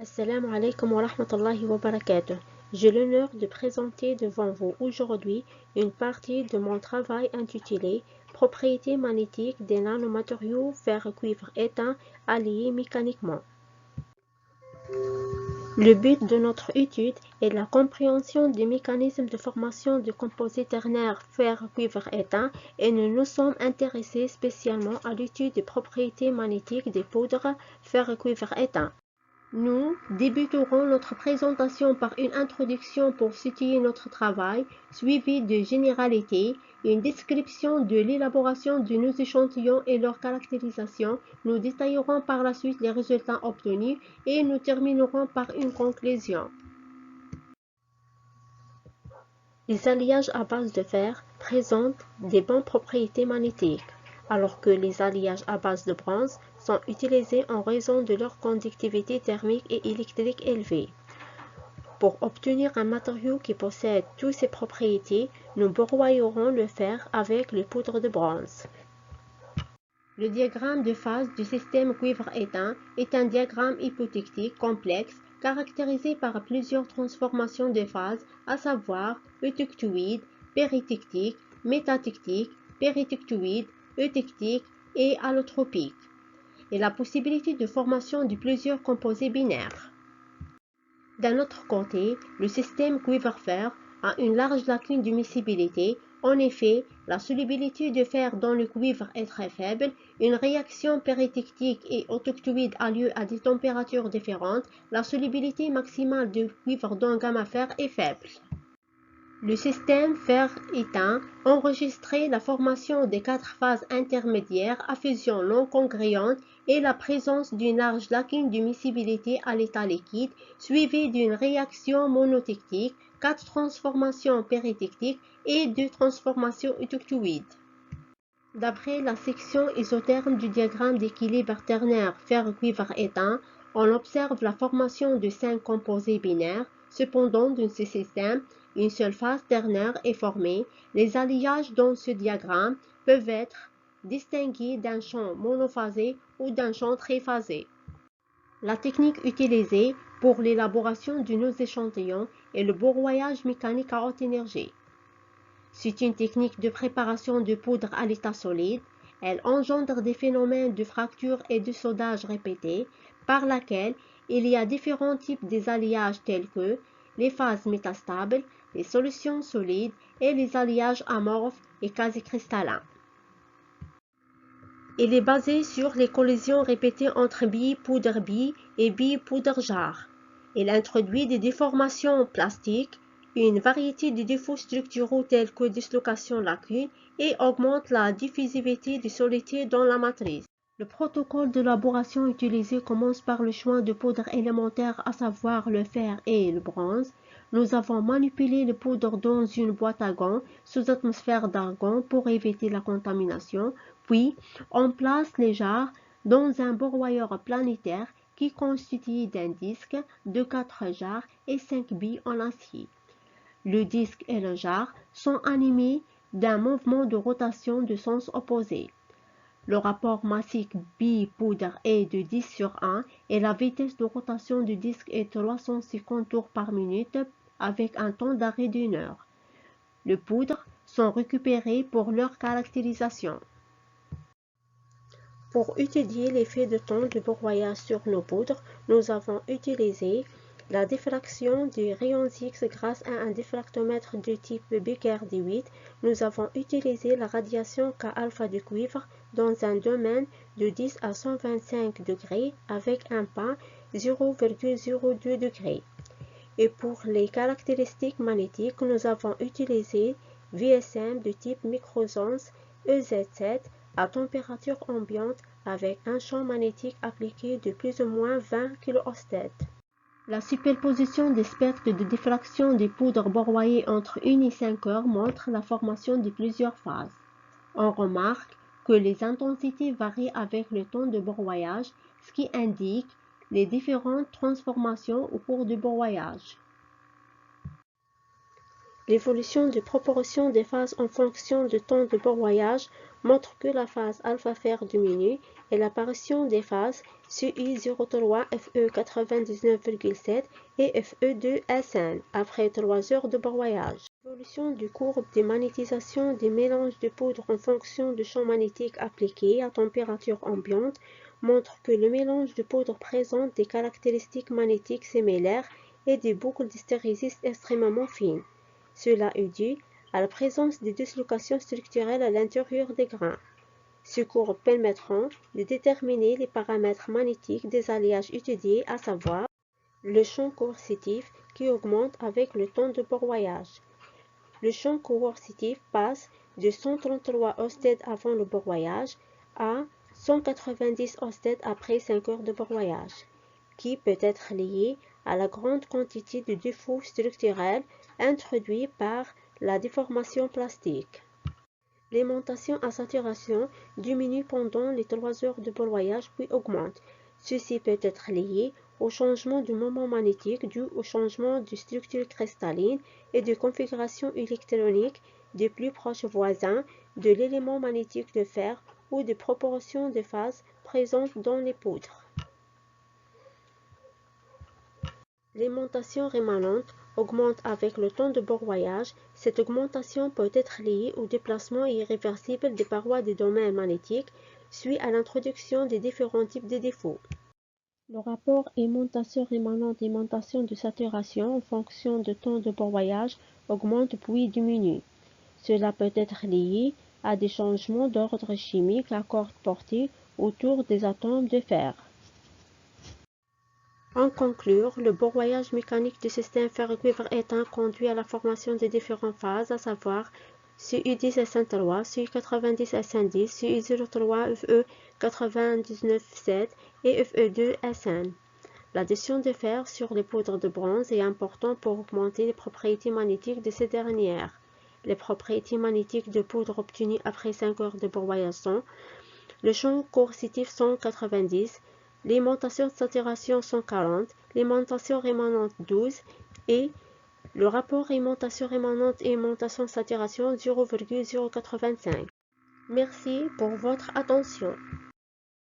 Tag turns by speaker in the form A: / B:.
A: Assalamu alaikum wa rahmatullahi wa barakatuh. J'ai l'honneur de présenter devant vous aujourd'hui une partie de mon travail intitulé Propriétés magnétiques des nanomatériaux fer-cuivre éteint alliés mécaniquement. Le but de notre étude est la compréhension des mécanismes de formation de composés ternaires fer-cuivre éteint et nous nous sommes intéressés spécialement à l'étude des propriétés magnétiques des poudres fer-cuivre éteint. Nous débuterons notre présentation par une introduction pour situer notre travail, suivie de généralités, une description de l'élaboration de nos échantillons et leur caractérisation. Nous détaillerons par la suite les résultats obtenus et nous terminerons par une conclusion. Les alliages à base de fer présentent des bonnes propriétés magnétiques, alors que les alliages à base de bronze sont utilisés en raison de leur conductivité thermique et électrique élevée. Pour obtenir un matériau qui possède toutes ces propriétés, nous broyerons le fer avec les poudres de bronze. Le diagramme de phase du système cuivre éteint est un diagramme hypotectique complexe caractérisé par plusieurs transformations de phase, à savoir eutectoïde, péritectique, métatectique, péritectoïde, eutectique et allotropique, et la possibilité de formation de plusieurs composés binaires. D'un autre côté, le système cuivre-fer a une large lacune de miscibilité. En effet, la solubilité de fer dans le cuivre est très faible, une réaction péritectique et eutectoïde a lieu à des températures différentes, la solubilité maximale de cuivre dans gamma-fer est faible. Le système fer-éteint enregistrait la formation des 4 phases intermédiaires à fusion non congruente et la présence d'une large lacune de miscibilité à l'état liquide, suivie d'une réaction monotectique, 4 transformations péritectiques et 2 transformations eutectoïdes. D'après la section isotherme du diagramme d'équilibre ternaire fer-cuivre éteint, on observe la formation de 5 composés binaires. Cependant, dans ce système, une seule phase ternaire est formée. Les alliages dans ce diagramme peuvent être distingués d'un champ monophasé ou d'un champ triphasé. La technique utilisée pour l'élaboration de nos échantillons est le broyage mécanique à haute énergie. C'est une technique de préparation de poudre à l'état solide. Elle engendre des phénomènes de fracture et de soudage répétés, par laquelle il y a différents types des alliages tels que les phases métastables, les solutions solides et les alliages amorphes et quasi-cristallins. Il est basé sur les collisions répétées entre billes poudre bille et billes poudre jarre. Il introduit des déformations plastiques, une variété de défauts structuraux tels que dislocation lacune et augmente la diffusivité du solide dans la matrice. Le protocole d'élaboration utilisé commence par le choix de poudres élémentaires, à savoir le fer et le bronze. Nous avons manipulé les poudres dans une boîte à gants sous atmosphère d'argon pour éviter la contamination. Puis, on place les jarres dans un broyeur planétaire qui est constitué d'un disque de 4 jarres et 5 billes en acier. Le disque et le jarre sont animés d'un mouvement de rotation de sens opposé. Le rapport massique bille-poudre est de 10/1 et la vitesse de rotation du disque est 350 tours par minute avec un temps d'arrêt d'1 heure. Les poudres sont récupérées pour leur caractérisation. Pour étudier l'effet de temps de broyage sur nos poudres, nous avons utilisé la diffraction des rayons X grâce à un diffractomètre de type Becker D8. Nous avons utilisé la radiation K-alpha du cuivre dans un domaine de 10 à 125 degrés avec un pas 0,02 degrés. Et pour les caractéristiques magnétiques, nous avons utilisé VSM de type microsens EZ7 à température ambiante avec un champ magnétique appliqué de plus ou moins 20 kOhms. La superposition des spectres de diffraction des poudres broyées entre 1 et 5 heures montre la formation de plusieurs phases. On remarque que les intensités varient avec le temps de broyage, ce qui indique les différentes transformations au cours du broyage. L'évolution de proportion des phases en fonction du temps de broyage montre que la phase alpha-fer diminue et l'apparition des phases CI03 FE 99,7 et FE2 SN après 3 heures de broyage. L'évolution du courbe de magnétisation des mélanges de poudre en fonction du champ magnétique appliqué à température ambiante montre que le mélange de poudre présente des caractéristiques magnétiques similaires et des boucles d'hystérésis extrêmement fines. Cela est dû à la présence de dislocations structurelles à l'intérieur des grains. Ces courbes permettront de déterminer les paramètres magnétiques des alliages étudiés, à savoir le champ coercitif qui augmente avec le temps de broyage. Le champ coercitif passe de 133 oersteds avant le broyage à 190 oersteds après 5 heures de broyage, qui peut être lié à la grande quantité de défauts structurels introduits par la déformation plastique. L'aimantation à saturation diminue pendant les 3 heures de broyage puis augmente. Ceci peut être lié au changement du moment magnétique dû au changement de structure cristalline et de configuration électronique des plus proches voisins de l'élément magnétique de fer ou de proportions de phase présentes dans les poudres. L'aimantation rémanente augmente avec le temps de broyage. Cette augmentation peut être liée au déplacement irréversible des parois du domaine magnétique suite à l'introduction des différents types de défauts. Le rapport aimantation rémanente-aimantation de saturation en fonction du temps de broyage augmente puis diminue. Cela peut être lié à des changements d'ordre chimique à cordes portées autour des atomes de fer. En conclure, le broyage mécanique du système fer-cuivre éteint conduit à la formation de différentes phases, à savoir CU10SN3, CU90SN10, CU03 FE 99,7 et FE2SN. L'addition de fer sur les poudres de bronze est importante pour augmenter les propriétés magnétiques de ces dernières. Les propriétés magnétiques de poudre obtenues après 5 heures de broyage sont le champ coercitif 190, l'aimantation de saturation 140, l'aimantation rémanente 12 et le rapport aimantation rémanente et aimantation de saturation 0,085. Merci pour votre attention.